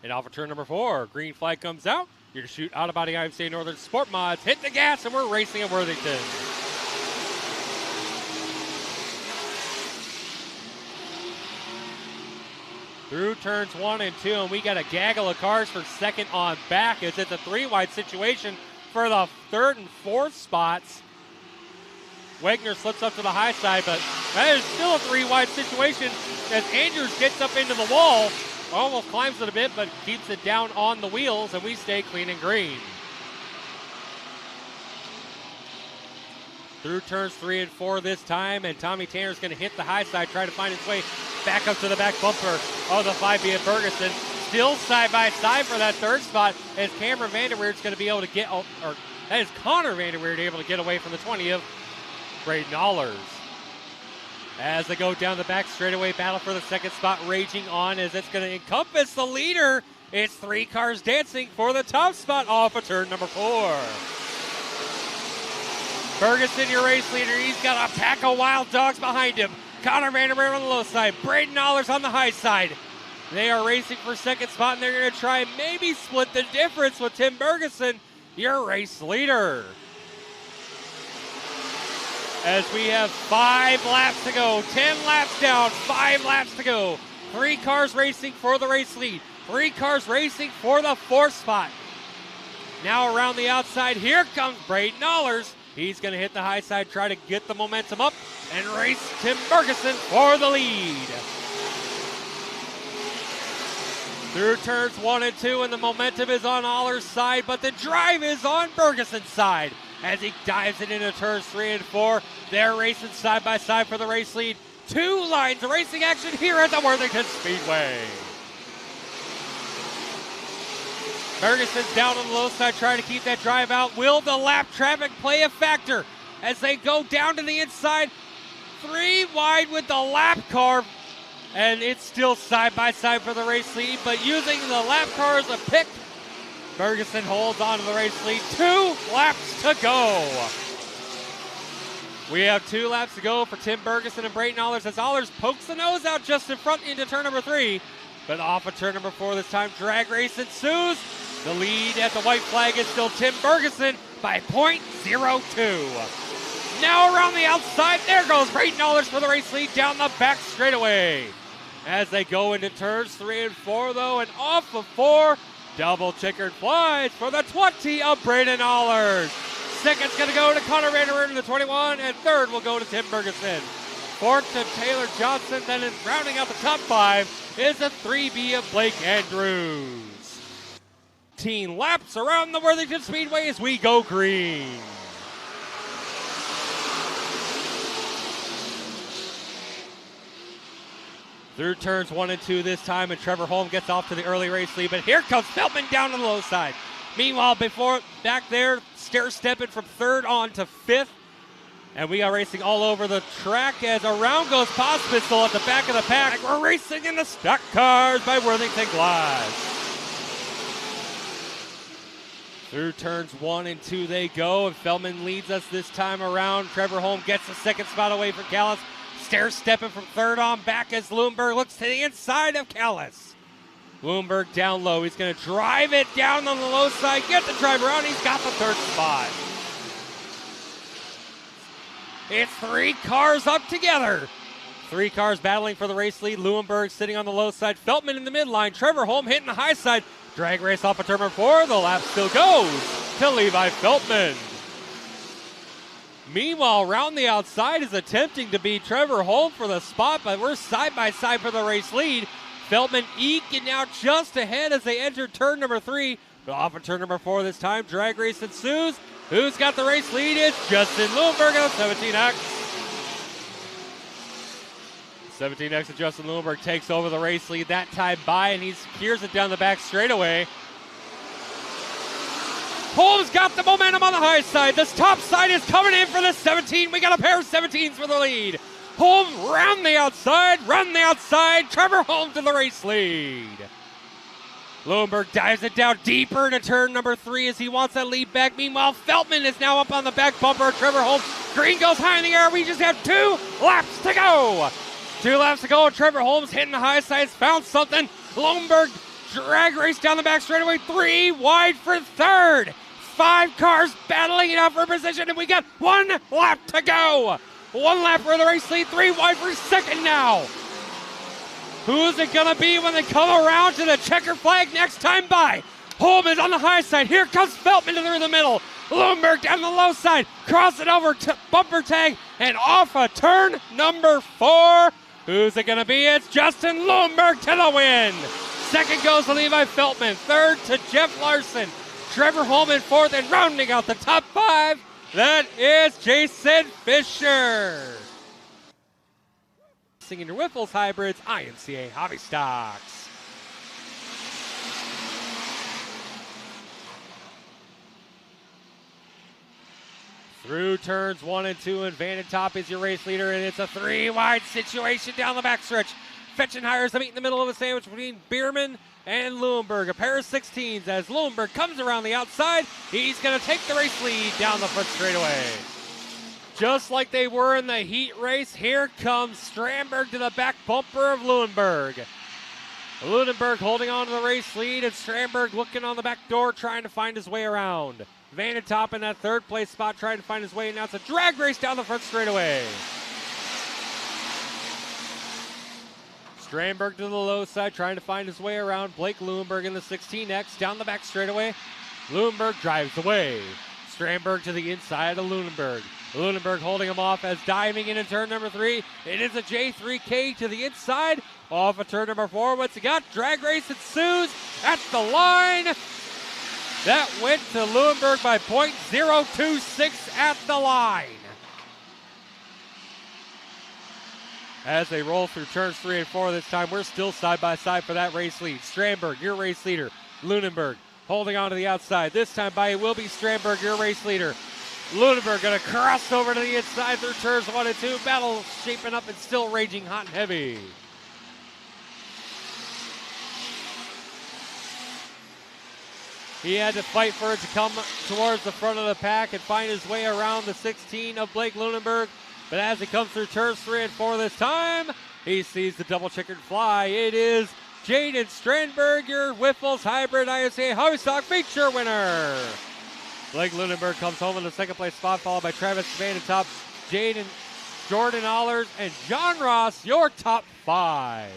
And off of turn number 4, green flag comes out. You're going to shoot out of body IMCA Northern Sport Mods. Hit the gas, and we're racing at Worthington. Through turns 1 and 2, and we got a gaggle of cars for second on back as it's a 3-wide situation for the third and fourth spots. Wagner slips up to the high side, but that is still a 3-wide situation as Andrews gets up into the wall. Almost climbs it a bit, but keeps it down on the wheels, and we stay clean and green. Through turns 3 and 4 this time, and Tommy Tanner's going to hit the high side, try to find his way back up to the back bumper of the 5B at Ferguson. Still side by side for that third spot as Cameron Vanderweer's going to be able to get, or that is Connor Vanderweer able to get away from the 20 of Braden Allers. As they go down the back straightaway, battle for the second spot raging on as it's going to encompass the leader. It's 3 cars dancing for the top spot off of turn number 4. Ferguson, your race leader. He's got a pack of wild dogs behind him. Connor Vanderweer on the low side. Braden Allers on the high side. They are racing for second spot, and they're going to try and maybe split the difference with Tim Ferguson, your race leader. As we have 5 laps to go, 10 laps down, 5 laps to go. 3 cars racing for the race lead. 3 cars racing for the fourth spot. Now around the outside, here comes Braden Allers. He's going to hit the high side, try to get the momentum up, and race Tim Ferguson for the lead. Through turns 1 and 2, and the momentum is on Allers' side, but the drive is on Ferguson's side. As he dives it into turns 3 and 4, they're racing side by side for the race lead. 2 lines of racing action here at the Worthington Speedway. Ferguson's down on the low side trying to keep that drive out. Will the lap traffic play a factor as they go down to the inside? 3 wide with the lap car, and it's still side by side for the race lead, but using the lap car as a pick, Ferguson holds on to the race lead. 2 laps to go. We have 2 laps to go for Tim Ferguson and Braden Allers as Allers pokes the nose out just in front into turn number 3. But off of turn number 4 this time, drag race ensues. The lead at the white flag is still Tim Ferguson by .02. Now around the outside, there goes Braden Allers for the race lead down the back straightaway. As they go into turns 3 and 4 though, and off of 4, double checkered flies for the 20 of Braden Allers. Second's going to go to Connor Vanderweer in the 21, and third will go to Tim Ferguson. Fourth to Taylor Johnson, then rounding out the top 5 is the 3B of Blake Andrews. 18 laps around the Worthington Speedway as we go green. Through turns 1 and 2 this time, and Trevor Holm gets off to the early race lead, but here comes Feltman down on the low side. Meanwhile, back there, stair-stepping from 3rd on to 5th. And we are racing all over the track as around goes Pospisil at the back of the pack. We're racing in the stock cars by Worthington Glass. Through turns 1 and 2 they go, and Feldman leads us this time around. Trevor Holm gets the second spot away from Callis. Stair-stepping from 3rd on back as Lundberg looks to the inside of Callis. Lundberg down low. He's going to drive it down on the low side, get the driver on. He's got the 3rd spot. It's 3 cars up together. 3 cars battling for the race lead. Lundberg sitting on the low side. Feltman in the midline. Trevor Holm hitting the high side. Drag race off of turn number 4. The lap still goes to Levi Feltman. Meanwhile, round the outside is attempting to beat Trevor Holm for the spot, but we're side by side for the race lead. Feltman eking out just ahead as they enter turn number 3. But off of turn number 4 this time. Drag race ensues. Who's got the race lead? It's Justin Lundberg on 17X. 17X and Justin Lundberg takes over the race lead that time by, and he steers it down the back straightaway. Holmes got the momentum on the high side. This top side is coming in for the 17. We got a pair of 17s for the lead. Holmes round the outside, run the outside. Trevor Holmes to the race lead. Lundberg dives it down deeper into turn number 3 as he wants that lead back. Meanwhile, Feltman is now up on the back bumper. Trevor Holmes, green goes high in the air. We just have 2 laps to go. 2 laps to go. Trevor Holmes hitting the high sides, found something. Lundberg Drag race down the back straightaway, 3 wide for third. 5 cars battling it out for position, and we got 1 lap to go. 1 lap for the race lead, 3 wide for second now. Who's it gonna be when they come around to the checker flag next time by? Holman's on the high side. Here comes Feltman through the middle. Lumberg down the low side. Cross it over to bumper tag and off a turn number 4. Who's it gonna be? It's Justin Lumberg to the win. Second goes to Levi Feltman. Third to Jeff Larson. Trevor Holman fourth, and rounding out the top 5, that is Jason Fisher. Singing your Whipples Hybrids, IMCA Hobby Stocks. Through turns 1 and 2, and Vanentop is your race leader, and it's a 3 wide situation down the backstretch. Fetching hires the meet in the middle of a sandwich between Bierman and Leuenberg. A pair of 16s as Leuenberg comes around the outside. He's going to take the race lead down the front straightaway. Just like they were in the heat race, here comes Strandberg to the back bumper of Leuenberg. Leuenberg holding on to the race lead, and Strandberg looking on the back door trying to find his way around. Vanentop in that third place spot trying to find his way, and now it's a drag race down the front straightaway. Strandberg to the low side trying to find his way around. Blake Leuenberg in the 16X down the back straightaway. Leuenberg drives away. Strandberg to the inside of Leuenberg. Leuenberg holding him off as diving into turn number 3. It is a J3K to the inside. Off of turn number 4. What's he got? Drag race ensues at the line. That went to Leuenberg by .026 at the line. As they roll through turns 3 and 4 this time, we're still side by side for that race lead. Strandberg, your race leader. Leuenberg holding on to the outside. This time by it will be Strandberg, your race leader. Leuenberg going to cross over to the inside through turns 1 and 2. Battle shaping up and still raging hot and heavy. He had to fight for it to come towards the front of the pack and find his way around the 16 of Blake Leuenberg. But as he comes through turns 3 and 4 this time, he sees the double checkered fly. It is Jaden Strandberg, your Whipples Hybrid IMCA Hobby Stock feature winner. Blake Leuenberg comes home in the second place spot, followed by Travis Vanentop, Jaden, Jordan Allers, and John Ross, your top 5.